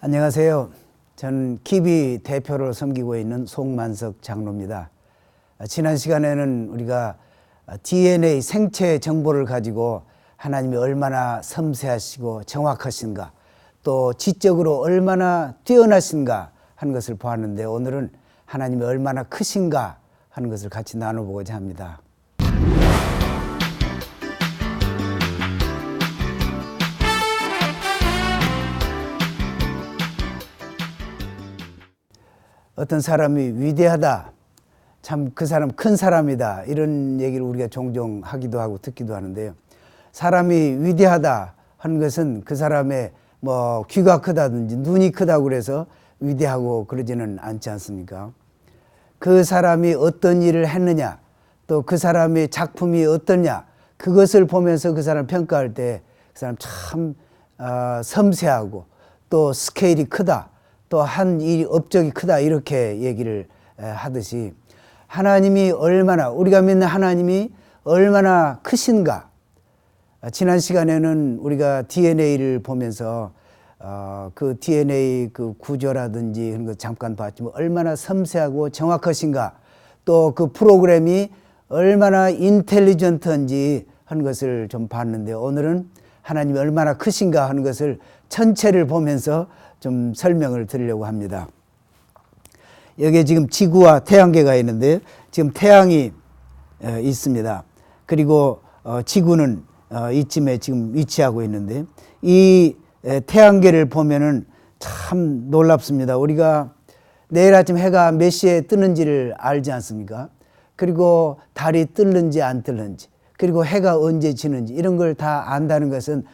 안녕하세요. 저는 키비 대표로 섬기고 있는 송만석 장로입니다. 지난 시간에는 우리가 DNA 생체 정보를 가지고 하나님이 얼마나 섬세하시고 정확하신가, 또 지적으로 얼마나 뛰어나신가 하는 것을 보았는데, 오늘은 하나님이 얼마나 크신가 하는 것을 같이 나눠보고자 합니다. 어떤 사람이 위대하다, 참 그 사람 큰 사람이다, 이런 얘기를 우리가 종종 하기도 하고 듣기도 하는데요. 사람이 위대하다 하는 것은 그 사람의 귀가 크다든지 눈이 크다고 그래서 위대하고 그러지는 않지 않습니까? 그 사람이 어떤 일을 했느냐, 또 그 사람의 작품이 어떠냐, 그것을 보면서 그 사람을 평가할 때 그 사람 참 섬세하고 또 스케일이 크다, 또 한 일 업적이 크다, 이렇게 얘기를 하듯이 하나님이 얼마나, 우리가 믿는 하나님이 얼마나 크신가. 지난 시간에는 우리가 DNA를 보면서 그 DNA 그 구조라든지 그런 거 잠깐 봤지만 얼마나 섬세하고 정확하신가, 또 그 프로그램이 얼마나 인텔리전트한지 하는 것을 좀 봤는데, 오늘은 하나님이 얼마나 크신가 하는 것을 전체를 보면서 좀 설명을 드리려고 합니다. 여기에 지금 지구와 태양계가 있는데, 지금 태양이 있습니다. 그리고 지구는 이쯤에 지금 위치하고 있는데, 이 태양계를 보면은 참 놀랍습니다. 우리가 내일 아침 해가 몇 시에 뜨는지를 알지 않습니까? 그리고 달이 뜨는지 안 뜨는지, 그리고 해가 언제 지는지, 이런 걸 다 안다는 것은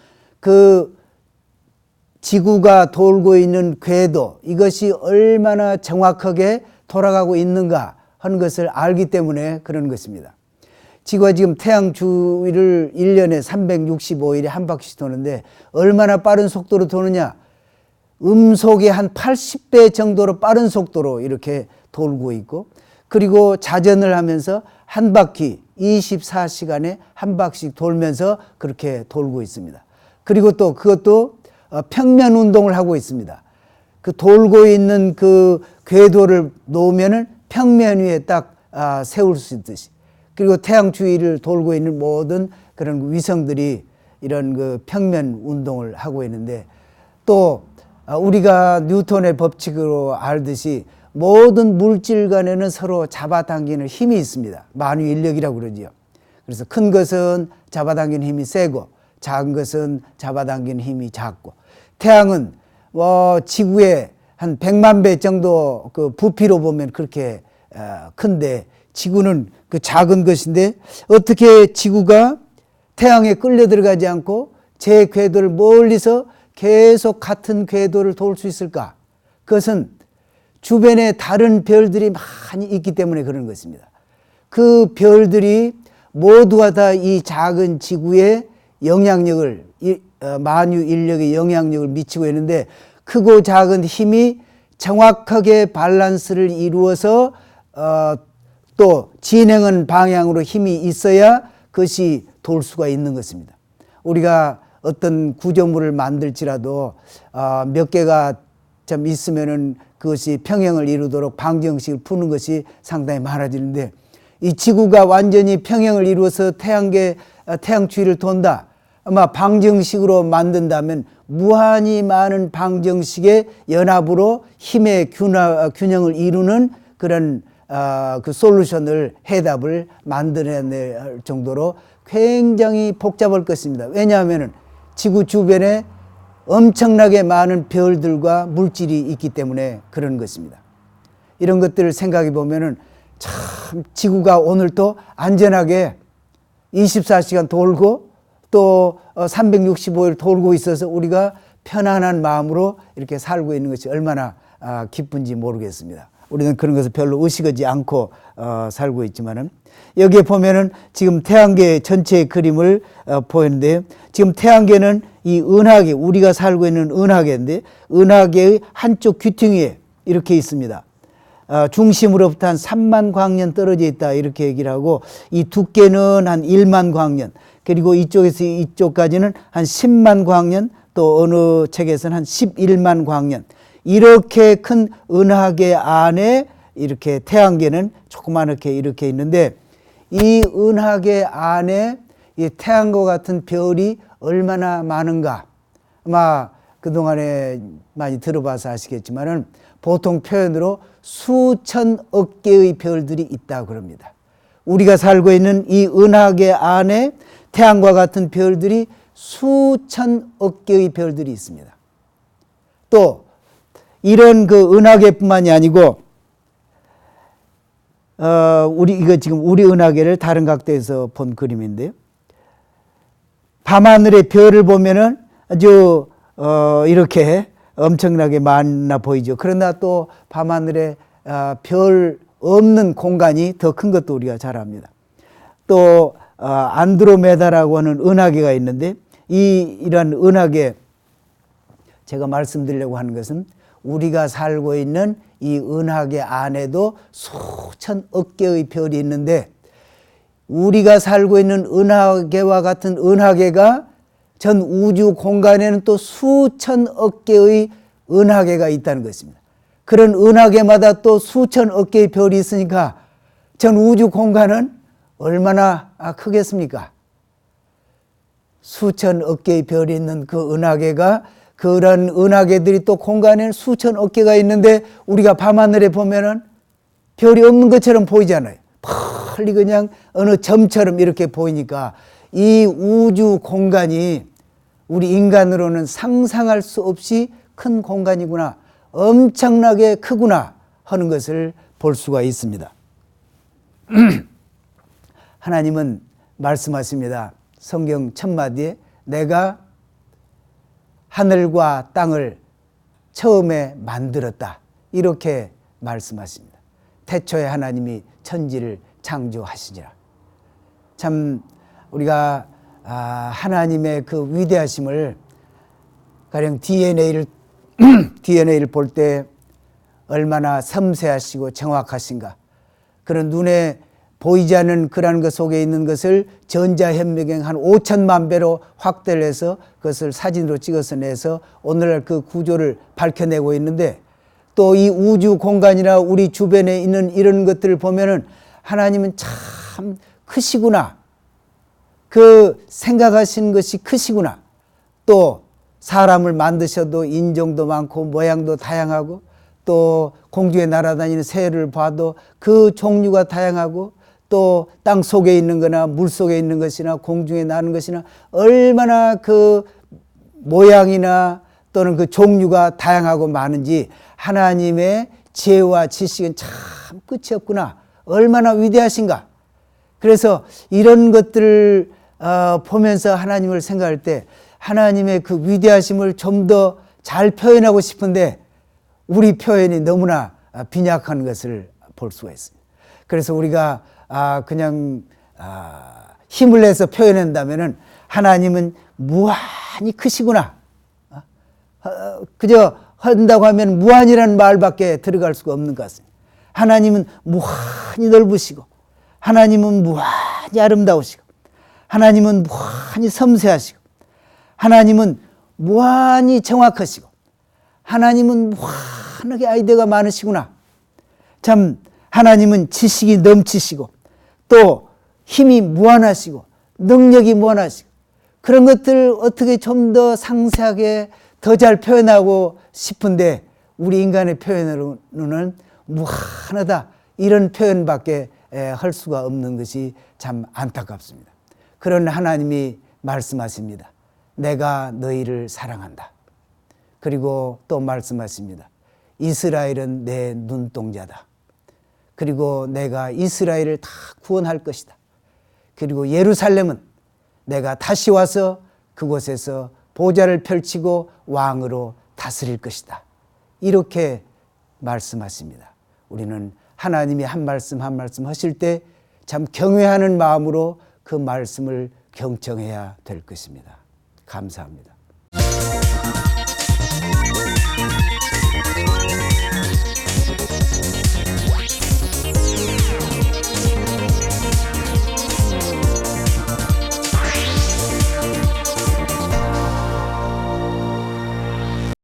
그 지구가 돌고 있는 궤도, 이것이 얼마나 정확하게 돌아가고 있는가 하는 것을 알기 때문에 그런 것입니다. 지구가 지금 태양 주위를 1년에 365일에 한 바퀴씩 도는데, 얼마나 빠른 속도로 도느냐, 음속의 한 80배 정도로 빠른 속도로 이렇게 돌고 있고, 그리고 자전을 하면서 한 바퀴 24시간에 한 바퀴씩 돌면서 그렇게 돌고 있습니다. 그리고 또 그것도 평면 운동을 하고 있습니다. 그 돌고 있는 그 궤도를 놓으면은 평면 위에 딱 세울 수 있듯이, 그리고 태양 주위를 돌고 있는 모든 그런 위성들이 이런 그 평면 운동을 하고 있는데, 또 우리가 뉴턴의 법칙으로 알듯이 모든 물질 간에는 서로 잡아당기는 힘이 있습니다. 만유인력이라고 그러지요. 그래서 큰 것은 잡아당기는 힘이 세고, 작은 것은 잡아당기는 힘이 작고, 태양은 지구의 한 100만 배 정도 그 부피로 보면 그렇게 큰데, 지구는 그 작은 것인데, 어떻게 지구가 태양에 끌려 들어가지 않고 제 궤도를 멀리서 계속 같은 궤도를 돌 수 있을까? 그것은 주변에 다른 별들이 많이 있기 때문에 그런 것입니다. 그 별들이 모두가 다 이 작은 지구에 영향력을, 만유 인력의 영향력을 미치고 있는데, 크고 작은 힘이 정확하게 밸런스를 이루어서 또 진행하는 방향으로 힘이 있어야 그것이 돌 수가 있는 것입니다. 우리가 어떤 구조물을 만들지라도 몇 개가 좀 있으면은 그것이 평형을 이루도록 방정식을 푸는 것이 상당히 많아지는데, 이 지구가 완전히 평형을 이루어서 태양 주위를 돈다, 아마 방정식으로 만든다면 무한히 많은 방정식의 연합으로 힘의 균형을 이루는 그런 그 솔루션을, 해답을 만들어낼 정도로 굉장히 복잡할 것입니다. 왜냐하면 지구 주변에 엄청나게 많은 별들과 물질이 있기 때문에 그런 것입니다. 이런 것들을 생각해 보면은 참 지구가 오늘도 안전하게 24시간 돌고 또 365일 돌고 있어서 우리가 편안한 마음으로 이렇게 살고 있는 것이 얼마나 기쁜지 모르겠습니다. 우리는 그런 것을 별로 의식하지 않고 살고 있지만은, 여기에 보면은 지금 태양계 전체의 그림을 보이는데요. 지금 태양계는 이 은하계, 우리가 살고 있는 은하계인데, 은하계의 한쪽 귀퉁이에 이렇게 있습니다. 중심으로부터 한 3만 광년 떨어져 있다, 이렇게 얘기를 하고, 이 두께는 한 1만 광년, 그리고 이쪽에서 이쪽까지는 한 10만 광년, 또 어느 책에서는 한 11만 광년, 이렇게 큰 은하계 안에 이렇게 태양계는 조그맣게 이렇게 있는데, 이 은하계 안에 이 태양과 같은 별이 얼마나 많은가. 아마 그동안에 많이 들어봐서 아시겠지만은 보통 표현으로 수천억 개의 별들이 있다고 그럽니다. 우리가 살고 있는 이 은하계 안에 태양과 같은 별들이 수천억 개의 별들이 있습니다. 또 이런 그 은하계뿐만이 아니고 이거 지금 우리 은하계를 다른 각도에서 본 그림인데요. 밤하늘의 별을 보면은 아주 이렇게 엄청나게 많아 보이죠. 그러나 또 밤하늘에 별 없는 공간이 더 큰 것도 우리가 잘 압니다. 또 안드로메다라고 하는 은하계가 있는데, 이러한 은하계, 제가 말씀드리려고 하는 것은 우리가 살고 있는 이 은하계 안에도 수천억 개의 별이 있는데, 우리가 살고 있는 은하계와 같은 은하계가 전 우주 공간에는 또 수천억 개의 은하계가 있다는 것입니다. 그런 은하계마다 또 수천억 개의 별이 있으니까 전 우주 공간은 얼마나 크겠습니까? 수천억 개의 별이 있는 그 은하계가, 그런 은하계들이 또 공간에는 수천억 개가 있는데 우리가 밤하늘에 보면은 별이 없는 것처럼 보이잖아요. 멀리 그냥 어느 점처럼 이렇게 보이니까 이 우주 공간이 우리 인간으로는 상상할 수 없이 큰 공간이구나, 엄청나게 크구나 하는 것을 볼 수가 있습니다. 하나님은 말씀하십니다. 성경 첫마디에 내가 하늘과 땅을 처음에 만들었다, 이렇게 말씀하십니다. 태초에 하나님이 천지를 창조하시니라. 참 우리가 하나님의 그 위대하심을 가령 DNA를 볼 때 얼마나 섬세하시고 정확하신가, 그런 눈에 보이지 않는 그런 것 속에 있는 것을 전자현미경 한 5천만 배로 확대를 해서 그것을 사진으로 찍어서 내서 오늘날 그 구조를 밝혀내고 있는데, 또 이 우주 공간이나 우리 주변에 있는 이런 것들을 보면은 하나님은 참 크시구나, 그 생각하신 것이 크시구나, 또 사람을 만드셔도 인종도 많고 모양도 다양하고, 또 공중에 날아다니는 새를 봐도 그 종류가 다양하고, 또 땅 속에 있는 거나 물 속에 있는 것이나 공중에 나는 것이나 얼마나 그 모양이나 또는 그 종류가 다양하고 많은지 하나님의 지혜와 지식은 참 끝이 없구나, 얼마나 위대하신가. 그래서 이런 것들을 보면서 하나님을 생각할 때 하나님의 그 위대하심을 좀 더 잘 표현하고 싶은데 우리 표현이 너무나 빈약한 것을 볼 수가 있습니다. 그래서 우리가 그냥 힘을 내서 표현한다면은 하나님은 무한히 크시구나, 그저 한다고 하면 무한이라는 말밖에 들어갈 수가 없는 것 같습니다. 하나님은 무한히 넓으시고, 하나님은 무한히 아름다우시고, 하나님은 무한히 섬세하시고, 하나님은 무한히 정확하시고, 하나님은 무한하게 아이디어가 많으시구나. 참 하나님은 지식이 넘치시고, 또 힘이 무한하시고, 능력이 무한하시고, 그런 것들을 어떻게 좀 더 상세하게 더 잘 표현하고 싶은데 우리 인간의 표현으로는 무한하다, 이런 표현밖에 할 수가 없는 것이 참 안타깝습니다. 그런 하나님이 말씀하십니다. 내가 너희를 사랑한다. 그리고 또 말씀하십니다. 이스라엘은 내 눈동자다. 그리고 내가 이스라엘을 다 구원할 것이다. 그리고 예루살렘은 내가 다시 와서 그곳에서 보좌를 펼치고 왕으로 다스릴 것이다. 이렇게 말씀하십니다. 우리는 하나님이 한 말씀 한 말씀 하실 때 참 경외하는 마음으로 그 말씀을 경청해야 될 것입니다. 감사합니다.